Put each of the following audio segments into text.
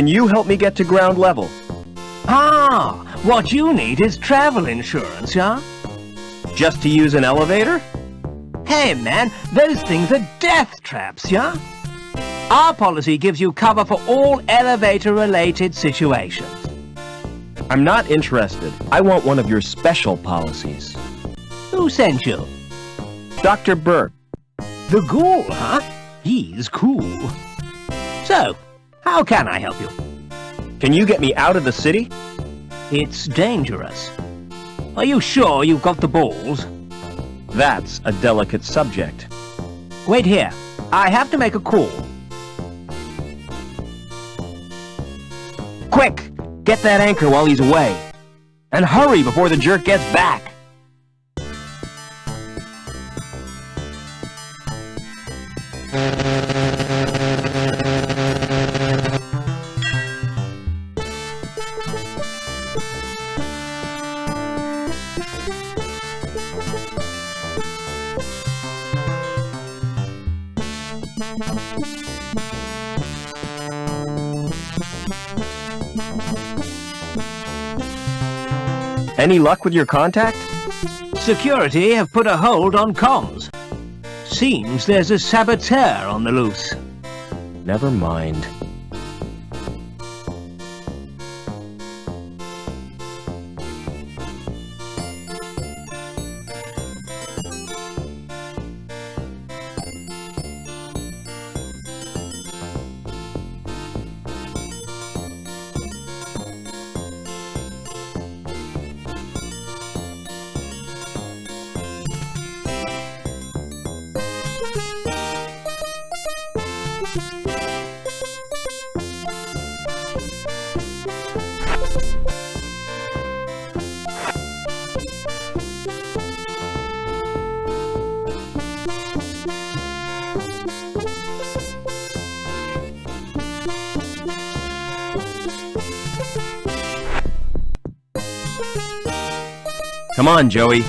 Can you help me get to ground level? Ah, what you need is travel insurance, huh? Just to use an elevator? Hey, man, those things are death traps, yeah? Our policy gives you cover for all elevator-related situations. I'm not interested. I want one of your special policies. Who sent you? Dr. Burke. The ghoul, huh? He's cool. So, how can I help you? Can you get me out of the city? It's dangerous. Are you sure you've got the balls? That's a delicate subject. Wait here. I have to make a call. Quick! Get that anchor while he's away. And hurry before the jerk gets back. Any luck with your contact? Security have put a hold on comms. Seems there's a saboteur on the loose. Never mind. Come on, Joey.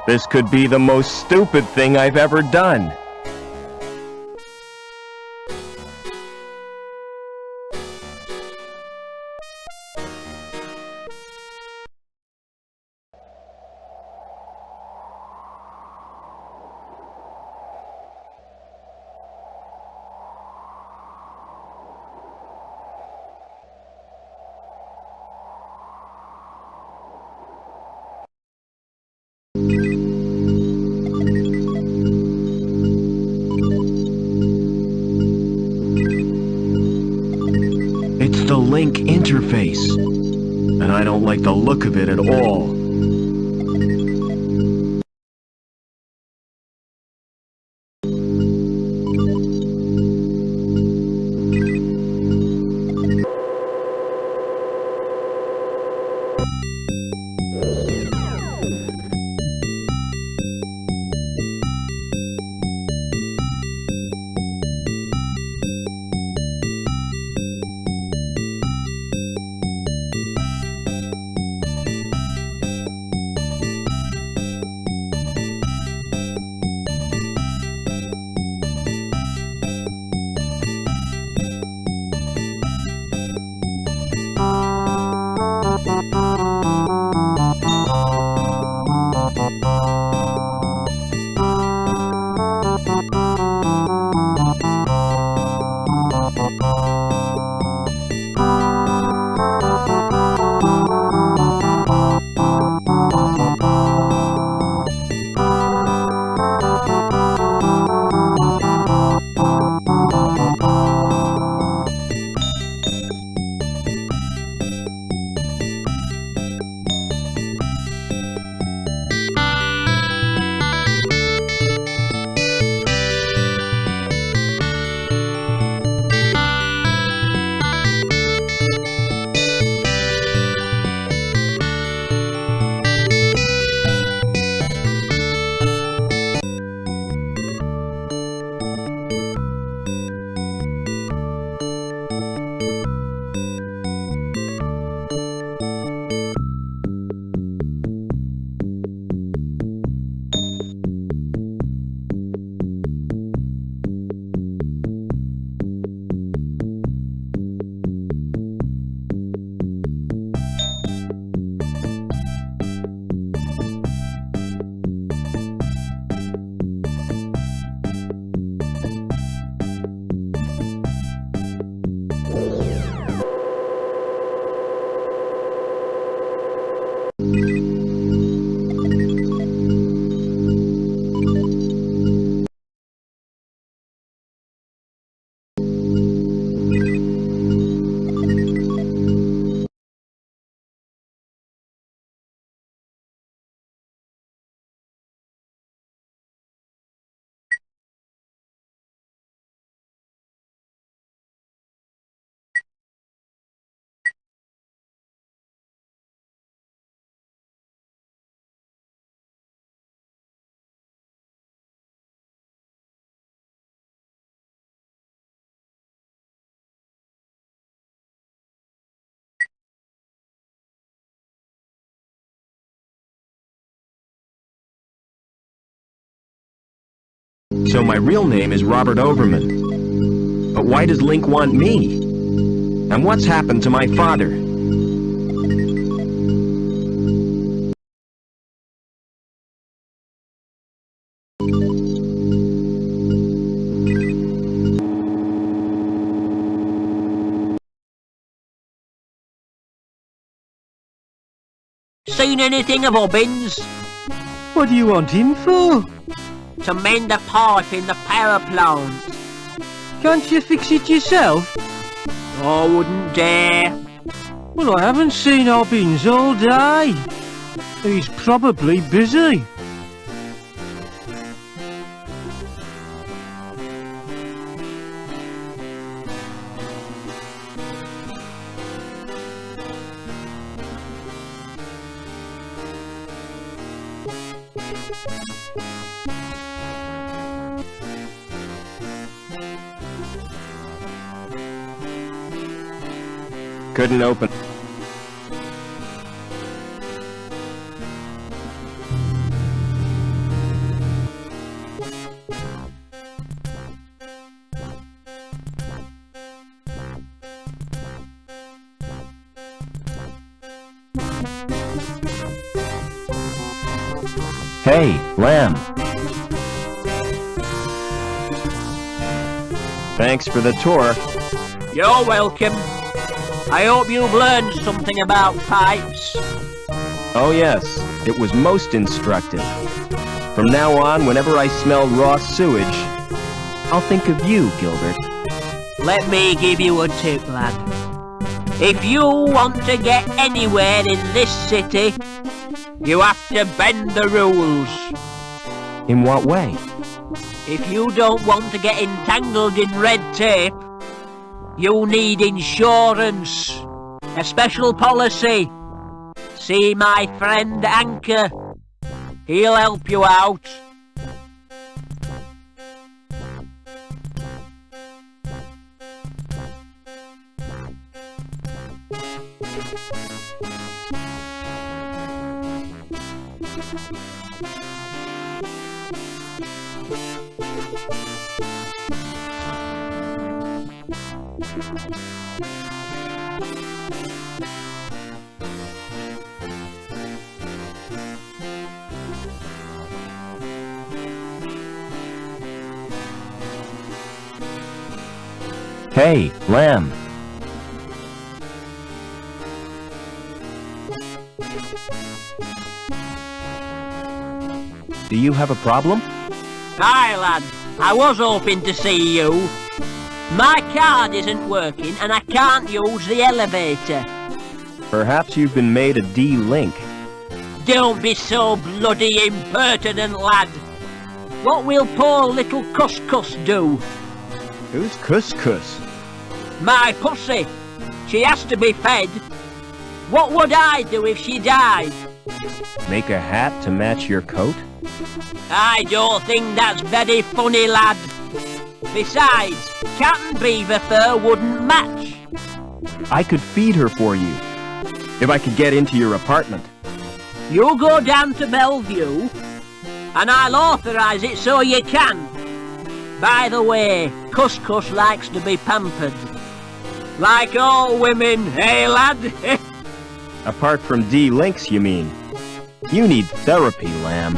This could be the most stupid thing I've ever done. It's the link interface, and I don't like the look of it at all. So my real name is Robert Overman. But why does Link want me? And what's happened to my father? Seen anything of Hobbins? What do you want him for? To mend a pipe in the power plant. Can't you fix it yourself? I wouldn't dare. Well, I haven't seen Hobbins all day. He's probably busy. Couldn't open. Hey, Lamb. Thanks for the tour. You're welcome. I hope you've learned something about pipes. Oh yes, it was most instructive. From now on, whenever I smell raw sewage, I'll think of you, Gilbert. Let me give you a tip, lad. If you want to get anywhere in this city, you have to bend the rules. In what way? If you don't want to get entangled in red tape, you need insurance, a special policy. See my friend Anchor. He'll help you out. Hey, Lamb. Do you have a problem? Hi, lad. I was hoping to see you. My card isn't working and I can't use the elevator. Perhaps you've been made a D-link. Don't be so bloody impertinent, lad. What will poor little Couscous do? Who's Couscous? My pussy. She has to be fed. What would I do if she died? Make a hat to match your coat? I don't think that's very funny, lad. Besides, cat and beaver fur wouldn't match. I could feed her for you, if I could get into your apartment. You go down to Bellevue, and I'll authorise it so you can. By the way, Couscous likes to be pampered. Like all women, eh, lad? Apart from D-links, you mean? You need therapy, Lamb.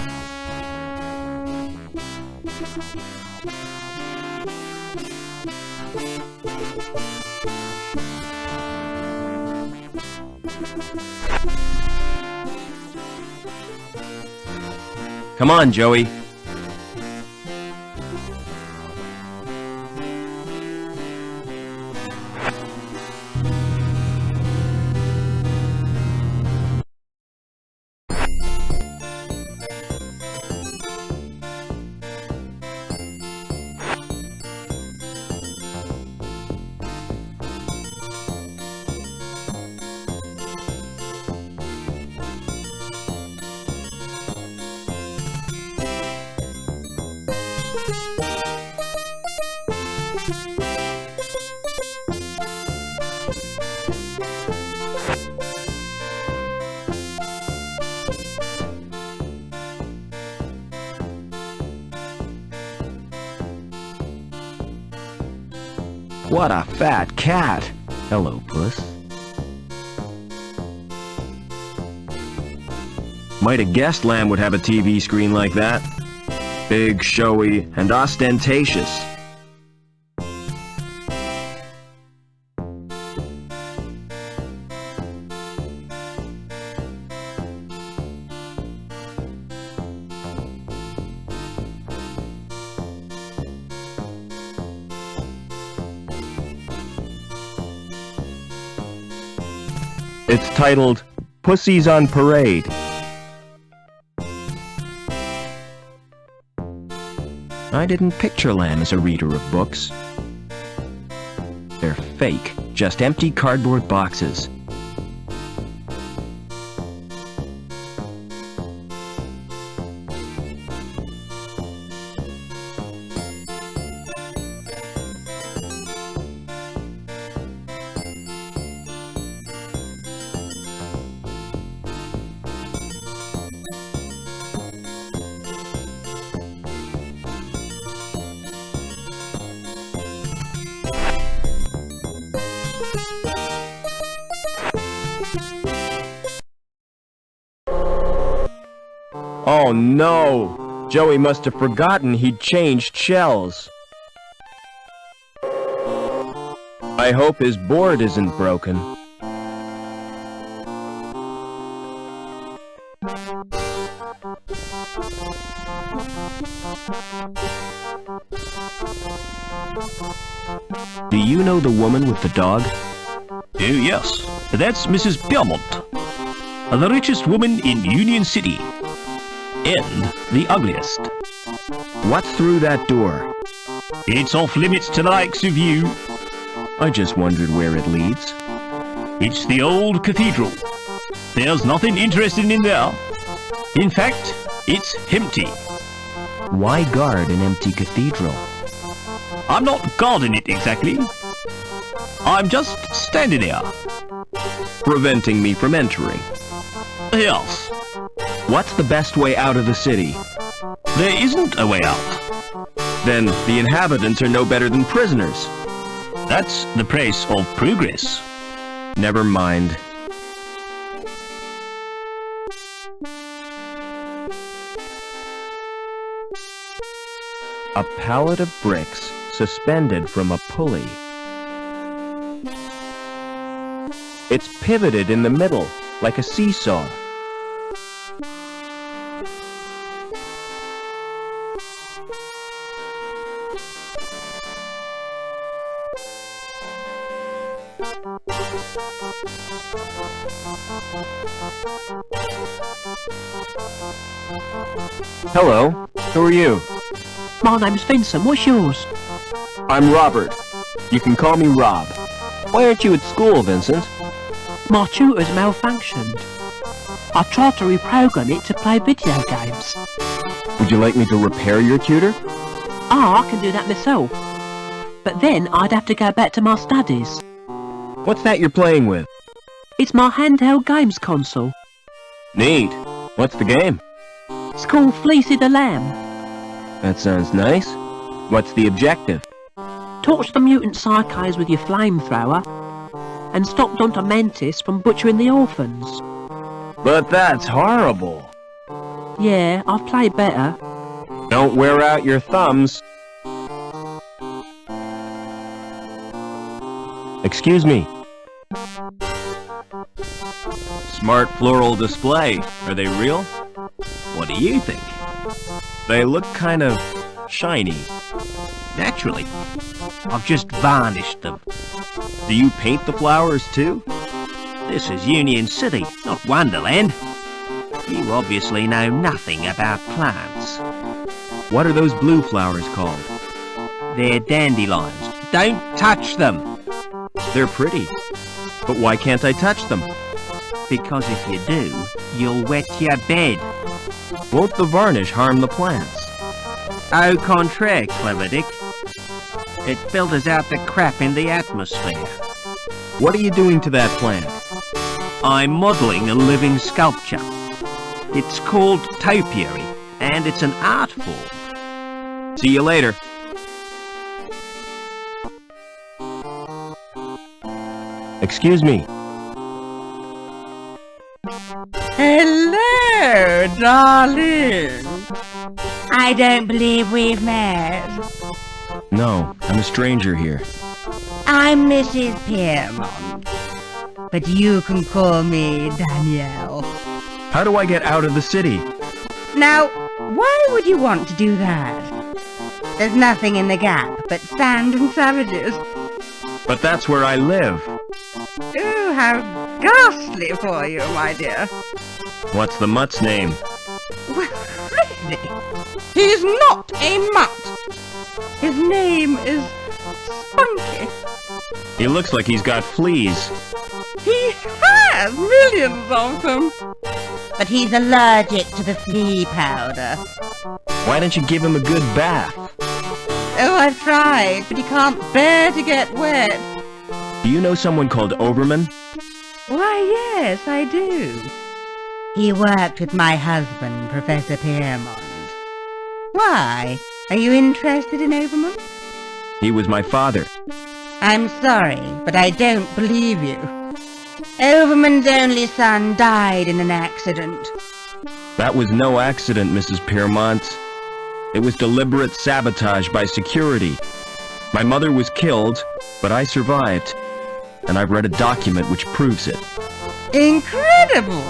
Come on, Joey. What a fat cat! Hello, Puss. Might have guessed Lamb would have a TV screen like that. Big, showy, and ostentatious. It's titled, Pussies on Parade. I didn't picture Lamb as a reader of books. They're fake, just empty cardboard boxes. Oh no! Joey must have forgotten he'd changed shells. I hope his board isn't broken. Do you know the woman with the dog? Oh yes, that's Mrs. Belmont, the richest woman in Union City, and the ugliest. What's through that door? It's off limits to the likes of you. I just wondered where it leads. It's the old cathedral. There's nothing interesting in there. In fact, it's empty. Why guard an empty cathedral? I'm not guarding it exactly. I'm just standing there. Preventing me from entering. Yes. What's the best way out of the city? There isn't a way out. Then the inhabitants are no better than prisoners. That's the price of progress. Never mind. A pallet of bricks suspended from a pulley. It's pivoted in the middle, like a seesaw. Hello, who are you? My name's Vincent. What's yours? I'm Robert. You can call me Rob. Why aren't you at school, Vincent? My tutor's malfunctioned. I tried to reprogram it to play video games. Would you like me to repair your tutor? I can do that myself. But then I'd have to go back to my studies. What's that you're playing with? It's my handheld games console. Neat. What's the game? It's called Fleecy the Lamb. That sounds nice. What's the objective? Torch the mutant psychos with your flamethrower and stop Dr. Mantis from butchering the orphans. But that's horrible. Yeah, I've played better. Don't wear out your thumbs. Excuse me. Smart floral display. Are they real? What do you think? They look kind of shiny. Naturally. I've just varnished them. Do you paint the flowers too? This is Union City, not Wonderland. You obviously know nothing about plants. What are those blue flowers called? They're dandelions. Don't touch them. They're pretty. But why can't I touch them? Because if you do, you'll wet your bed. Won't the varnish harm the plants? Au contraire, clever Dick. It filters out the crap in the atmosphere. What are you doing to that plant? I'm modelling a living sculpture. It's called topiary, and it's an art form. See you later. Excuse me. Hello, darling. I don't believe we've met. No, I'm a stranger here. I'm Mrs. Piermont, but you can call me Danielle. How do I get out of the city? Now, why would you want to do that? There's nothing in the gap but sand and savages. But that's where I live. Oh, how ghastly for you, my dear. What's the mutt's name? Well, really? He's not a mutt. His name is Spunky. He looks like he's got fleas. He has millions of them. But he's allergic to the flea powder. Why don't you give him a good bath? Oh, I've tried, but he can't bear to get wet. Do you know someone called Oberman? Why, yes, I do. He worked with my husband, Professor Piermont. Why? Are you interested in Overman? He was my father. I'm sorry, but I don't believe you. Overman's only son died in an accident. That was no accident, Mrs. Piermont. It was deliberate sabotage by security. My mother was killed, but I survived. And I've read a document which proves it. Incredible!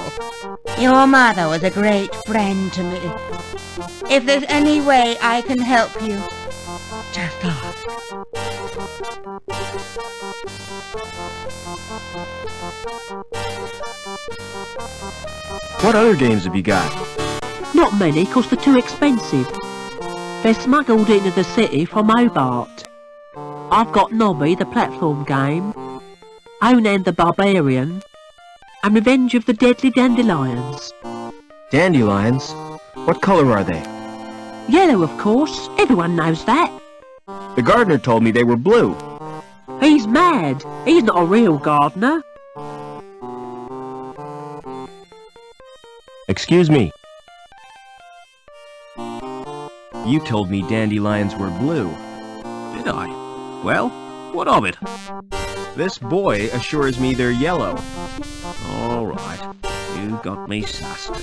Your mother was a great friend to me. If there's any way I can help you, just ask. What other games have you got? Not many, 'cause they're too expensive. They're smuggled into the city from Hobart. I've got Nobby, the platform game, Onan the Barbarian, and Revenge of the Deadly Dandelions. Dandelions? What color are they? Yellow, of course. Everyone knows that. The gardener told me they were blue. He's mad. He's not a real gardener. Excuse me. You told me dandelions were blue. Did I? Well, what of it? This boy assures me they're yellow. All right, you got me sussed.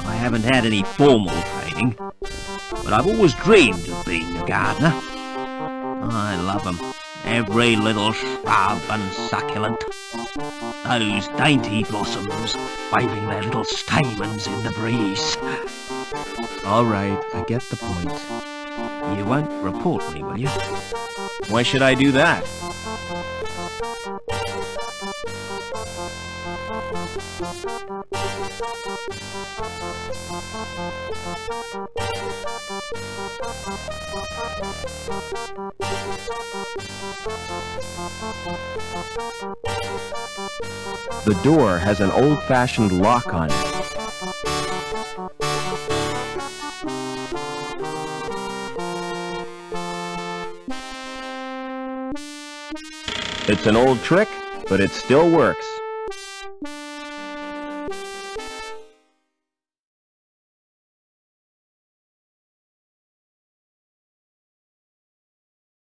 I haven't had any formal training, but I've always dreamed of being a gardener. I love them, every little shrub and succulent. Those dainty blossoms waving their little stamens in the breeze. All right, I get the point. You won't report me, will you? Why should I do that? The door has an old-fashioned lock on it. It's an old trick, but it still works.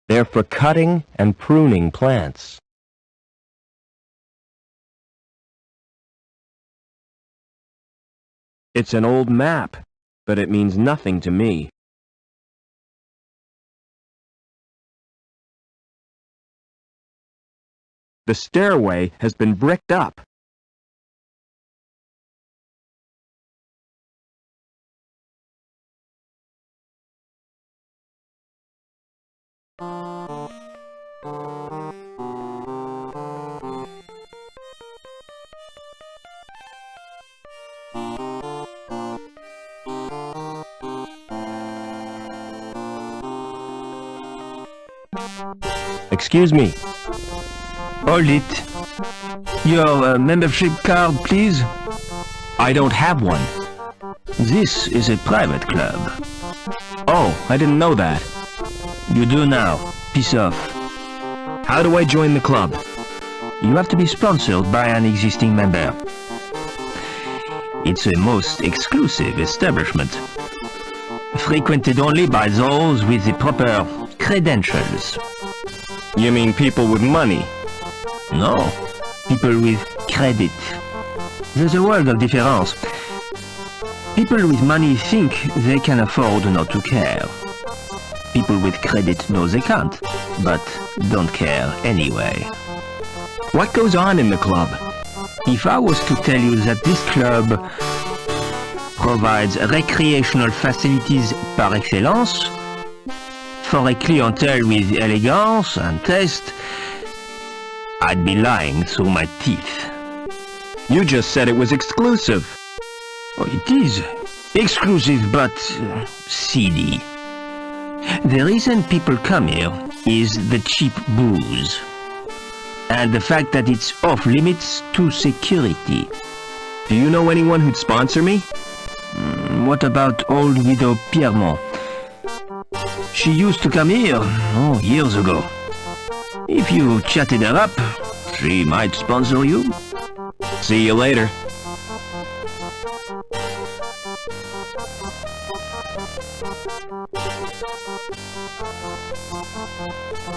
They're for cutting and pruning plants. It's an old map, but it means nothing to me. The stairway has been bricked up. Excuse me. Hold it. Your membership card, please. I don't have one. This is a private club. Oh, I didn't know that. You do now. Piss off. How do I join the club? You have to be sponsored by an existing member. It's a most exclusive establishment, frequented only by those with the proper credentials. You mean people with money? No, people with credit. There's a world of difference. People with money think they can afford not to care. People with credit know they can't, but don't care anyway. What goes on in the club? If I was to tell you that this club provides recreational facilities par excellence for a clientele with elegance and taste, I'd be lying through my teeth. You just said it was exclusive. Oh, it is exclusive, but seedy. The reason people come here is the cheap booze, and the fact that it's off limits to security. Do you know anyone who'd sponsor me? What about old widow Piermont? She used to come here, years ago. If you chatted her up, she might sponsor you. See you later.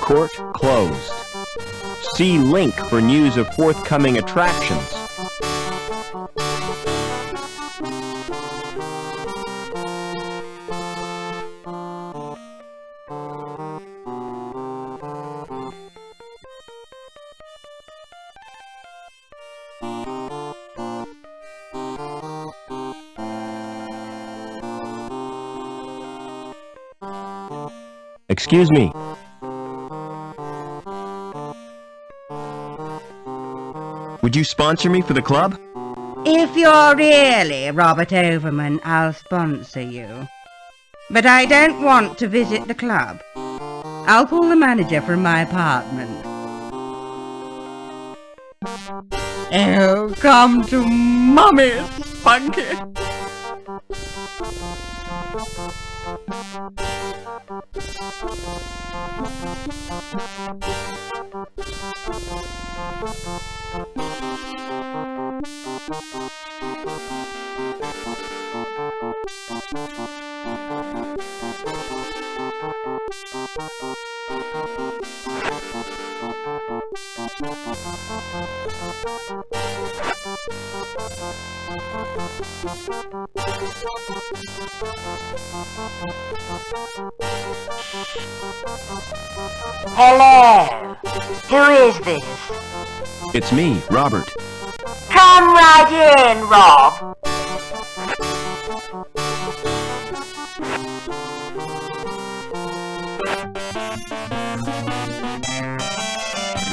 Court closed. See link for news of forthcoming attractions. Excuse me. Would you sponsor me for the club? If you're really Robert Overman, I'll sponsor you. But I don't want to visit the club. I'll call the manager from my apartment. Oh, come to Mummy, Spunky. Hello. Who is this? It's me, Robert. Come right in, Rob.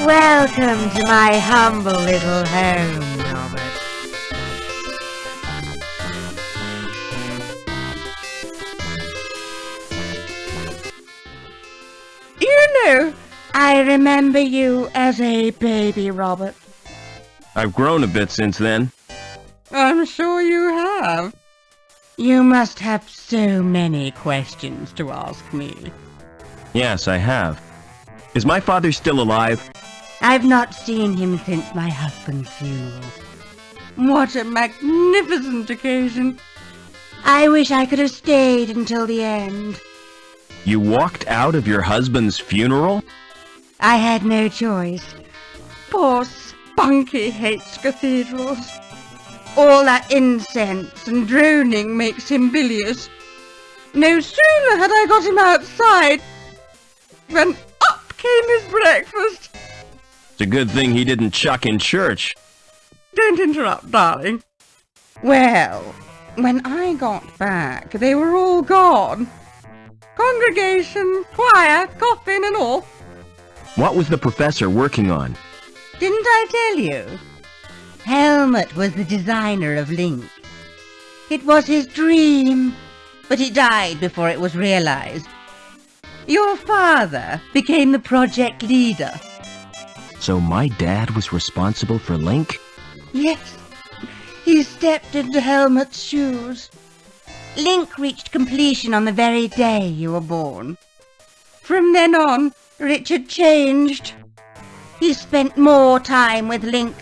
Welcome to my humble little home, Robert. You know, I remember you as a baby, Robert. I've grown a bit since then. I'm sure you have. You must have so many questions to ask me. Yes, I have. Is my father still alive? I've not seen him since my husband's funeral. What a magnificent occasion. I wish I could have stayed until the end. You walked out of your husband's funeral? I had no choice. Poor Spunky hates cathedrals. All that incense and droning makes him bilious. No sooner had I got him outside than up came his breakfast. It's a good thing he didn't chuck in church. Don't interrupt, darling. Well, when I got back, they were all gone. Congregation, choir, coffin and all. What was the professor working on? Didn't I tell you? Helmut was the designer of Link. It was his dream, but he died before it was realized. Your father became the project leader. So my dad was responsible for Link? Yes, he stepped into Helmut's shoes. Link reached completion on the very day you were born. From then on, Richard changed. He spent more time with Link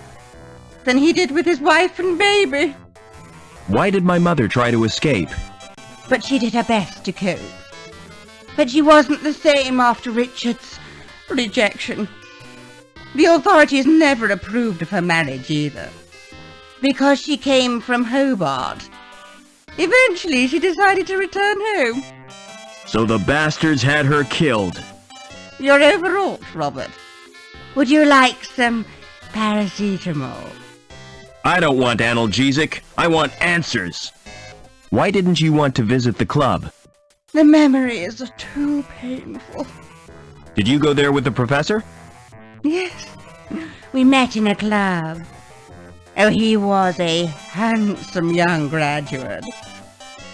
than he did with his wife and baby. Why did my mother try to escape? But she did her best to cope. But she wasn't the same after Richard's rejection. The authorities never approved of her marriage either, because she came from Hobart. Eventually, she decided to return home. So the bastards had her killed. You're overwrought, Robert. Would you like some paracetamol? I don't want analgesic. I want answers. Why didn't you want to visit the club? The memories are too painful. Did you go there with the professor? Yes, we met in a club. Oh, he was a handsome young graduate.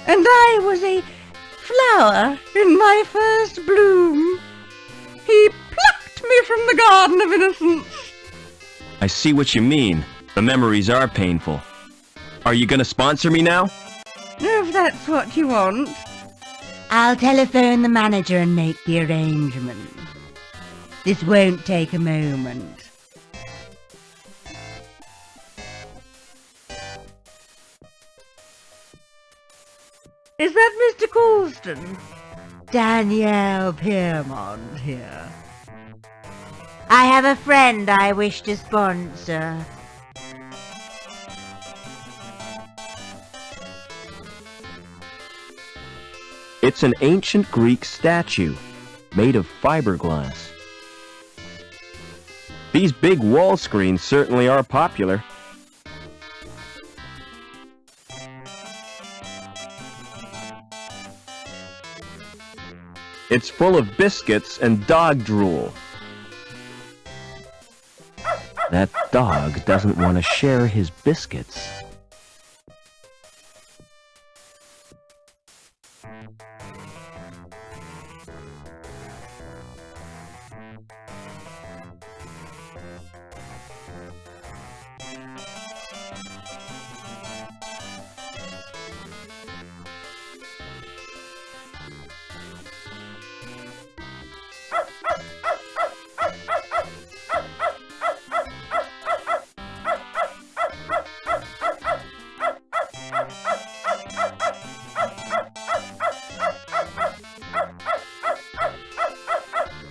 And I was a flower in my first bloom. He plucked me from the garden of innocence. I see what you mean. The memories are painful. Are you gonna sponsor me now? If that's what you want. I'll telephone the manager and make the arrangements. This won't take a moment. Is that Mr. Coulston? Danielle Piermont here. I have a friend I wish to sponsor. It's an ancient Greek statue, made of fiberglass. These big wall screens certainly are popular. It's full of biscuits and dog drool. That dog doesn't want to share his biscuits.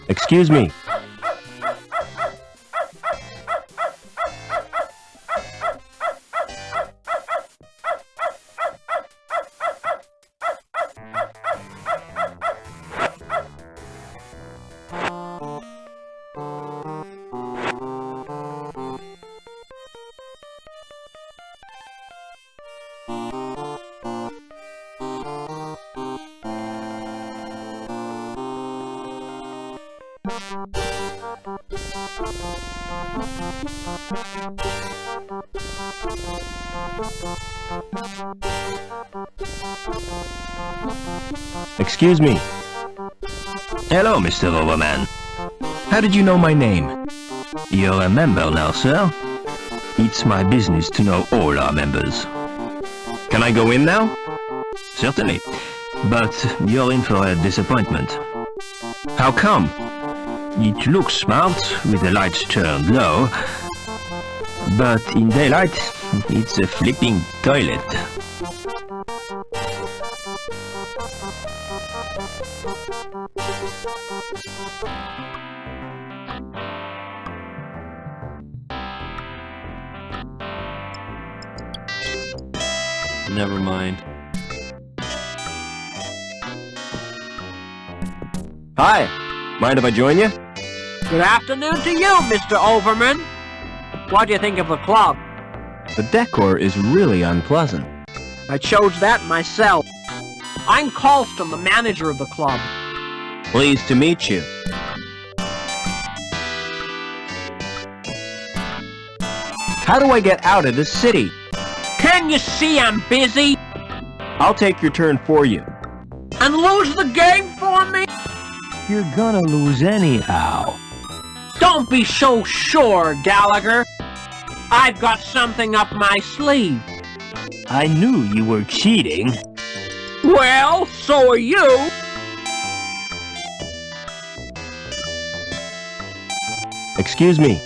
Excuse me. Excuse me. Hello, Mr. Overman. How did you know my name? You're a member now, sir. It's my business to know all our members. Can I go in now? Certainly. But you're in for a disappointment. How come? It looks smart with the lights turned low, but in daylight, it's a flipping toilet. Never mind. Hi! Mind if I join you? Good afternoon to you, Mr. Overman. What do you think of the club? The decor is really unpleasant. I chose that myself. I'm Colston, the manager of the club. Pleased to meet you. How do I get out of this city? Can you see I'm busy? I'll take your turn for you. And lose the game for me? You're gonna lose anyhow. Don't be so sure, Gallagher. I've got something up my sleeve. I knew you were cheating. Well, so are you. Excuse me.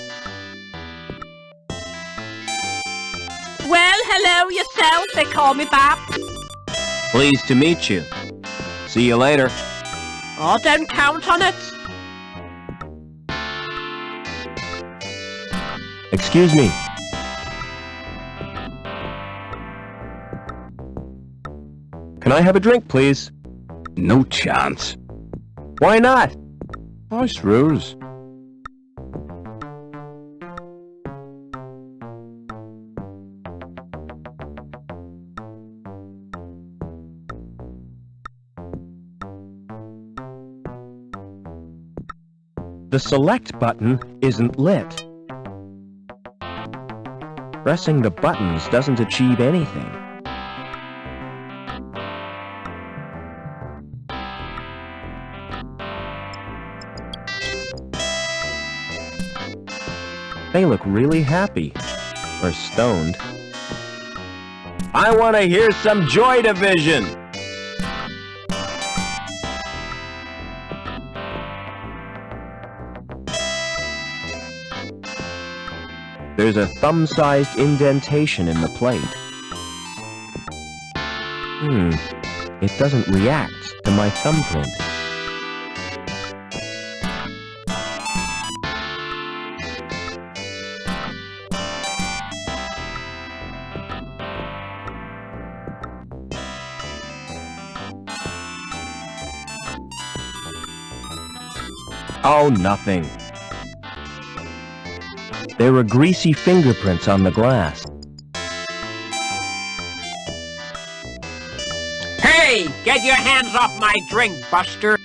Well, hello yourself. They call me Bob. Pleased to meet you. See you later. Oh, don't count on it. Excuse me. Can I have a drink, please? No chance. Why not? House rules. The select button isn't lit. Pressing the buttons doesn't achieve anything. They look really happy. Or stoned. I want to hear some Joy Division! There's a thumb-sized indentation in the plate. It doesn't react to my thumbprint. Oh, nothing. There are greasy fingerprints on the glass. Hey, get your hands off my drink, Buster.